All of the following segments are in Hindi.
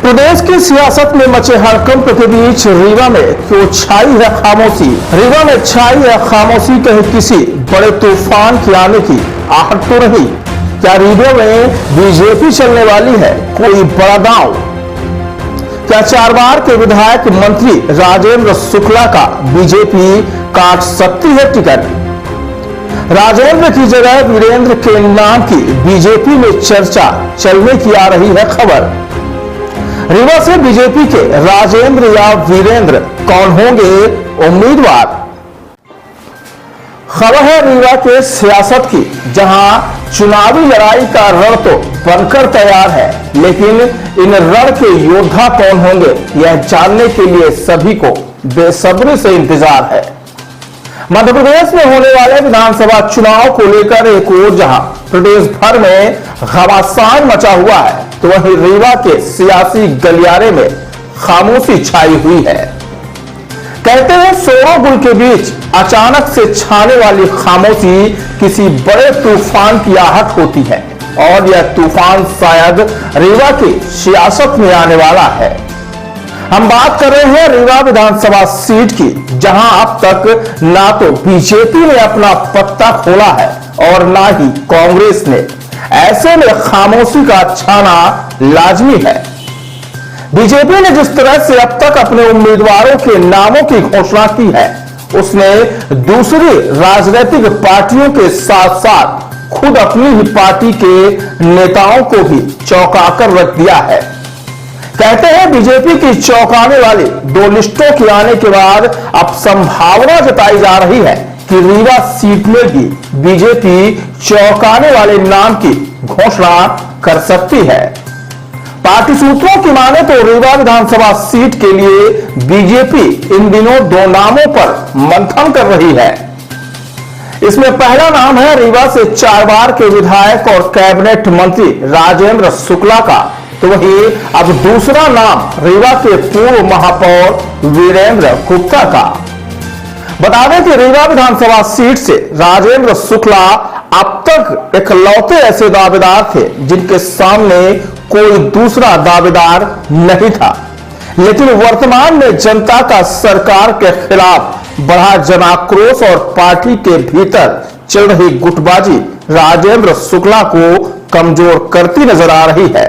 प्रदेश की सियासत में मचे हड़कंप के बीच रीवा में क्यों छाई है खामोशी। रीवा में छाई है खामोशी, कहीं किसी बड़े तूफान के आने की आहट तो नहीं। क्या रीवा में बीजेपी चलने वाली है कोई बड़ा दांव? क्या 4 बार के विधायक मंत्री राजेंद्र शुक्ला का बीजेपी काट सकती है टिकट? राजेंद्र की जगह वीरेंद्र के नाम की बीजेपी में चर्चा चलने की आ रही है खबर। रीवा से बीजेपी के राजेंद्र या वीरेंद्र कौन होंगे उम्मीदवार? खबर है रीवा के सियासत की, जहां चुनावी लड़ाई का रण तो बनकर तैयार है, लेकिन इन रण के योद्धा कौन होंगे यह जानने के लिए सभी को बेसब्री से इंतजार है। मध्य प्रदेश में होने वाले विधानसभा चुनाव को लेकर एक ओर जहां प्रदेश भर में घमासान मचा हुआ है, तो वहीं रीवा के सियासी गलियारे में खामोशी छाई हुई है। कहते हैं शोरगुल के बीच अचानक से छाने वाली खामोशी किसी बड़े तूफान की आहट होती है, और यह तूफान शायद रीवा की सियासत में आने वाला है। हम बात कर रहे हैं रीवा विधानसभा सीट की, जहां अब तक ना तो बीजेपी ने अपना पत्ता खोला है और ना ही कांग्रेस ने। ऐसे में खामोशी का छाना लाजमी है। बीजेपी ने जिस तरह से अब तक अपने उम्मीदवारों के नामों की घोषणा की है, उसने दूसरी राजनीतिक पार्टियों के साथ साथ खुद अपनी ही पार्टी के नेताओं को भी चौंकाकर रख दिया है। कहते हैं बीजेपी की चौंकाने वाली 2 लिस्टों के आने के बाद अब संभावना जताई जा रही है कि रीवा सीट में भी बीजेपी चौंकाने वाले नाम की घोषणा कर सकती है। पार्टी सूत्रों की माने तो रीवा विधानसभा सीट के लिए बीजेपी इन दिनों 2 नामों पर मंथन कर रही है। इसमें पहला नाम है रीवा से 4 बार के विधायक और कैबिनेट मंत्री राजेंद्र शुक्ला का, तो वहीं अब दूसरा नाम रीवा के पूर्व महापौर वीरेंद्र गुप्ता का। बता दें कि रीवा विधानसभा सीट से राजेंद्र शुक्ला अब तक इकलौते ऐसे दावेदार थे जिनके सामने कोई दूसरा दावेदार नहीं था, लेकिन वर्तमान में जनता का सरकार के खिलाफ बढ़ा जनाक्रोश और पार्टी के भीतर चल रही गुटबाजी राजेंद्र शुक्ला को कमजोर करती नजर आ रही है।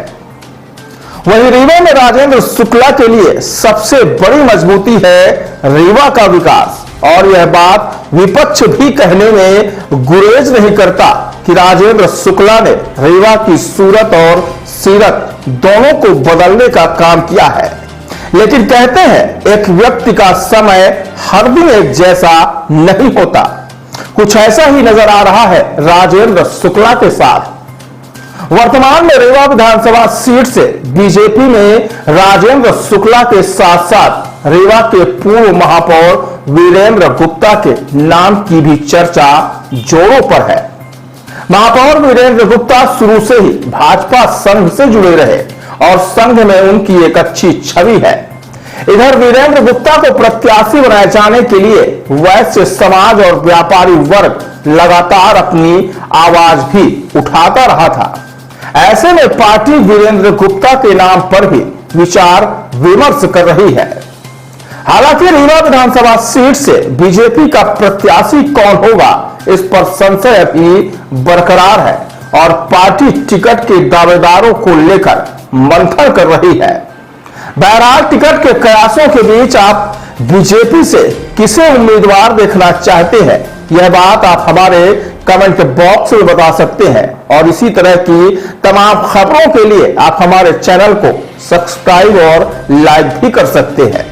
वहीं रीवा में राजेंद्र शुक्ला के लिए सबसे बड़ी मजबूती है रीवा का विकास, और यह बात विपक्ष भी कहने में गुरेज नहीं करता कि राजेंद्र शुक्ला ने रीवा की सूरत और सीरत दोनों को बदलने का काम किया है। लेकिन कहते हैं एक व्यक्ति का समय हर दिन एक जैसा नहीं होता। कुछ ऐसा ही नजर आ रहा है राजेंद्र शुक्ला के साथ। वर्तमान में रीवा विधानसभा सीट से बीजेपी में राजेंद्र शुक्ला के साथ साथ रीवा के पूर्व महापौर वीरेंद्र गुप्ता के नाम की भी चर्चा जोरों पर है। महापौर वीरेंद्र गुप्ता शुरू से ही भाजपा संघ से जुड़े रहे और संघ में उनकी एक अच्छी छवि है। इधर वीरेंद्र गुप्ता को प्रत्याशी बनाए जाने के लिए वैश्य समाज और व्यापारी वर्ग लगातार अपनी आवाज भी उठाता रहा था। ऐसे में पार्टी वीरेंद्र गुप्ता के नाम पर भी विचार विमर्श कर रही है। हालांकि रीवा विधानसभा सीट से बीजेपी का प्रत्याशी कौन होगा, इस पर संशय अभी बरकरार है और पार्टी टिकट के दावेदारों को लेकर मंथन कर रही है। बहरहाल टिकट के कयासों के बीच आप बीजेपी से किसे उम्मीदवार देखना चाहते हैं, यह बात आप हमारे कमेंट बॉक्स में बता सकते हैं, और इसी तरह की तमाम खबरों के लिए आप हमारे चैनल को सब्सक्राइब और लाइक भी कर सकते हैं।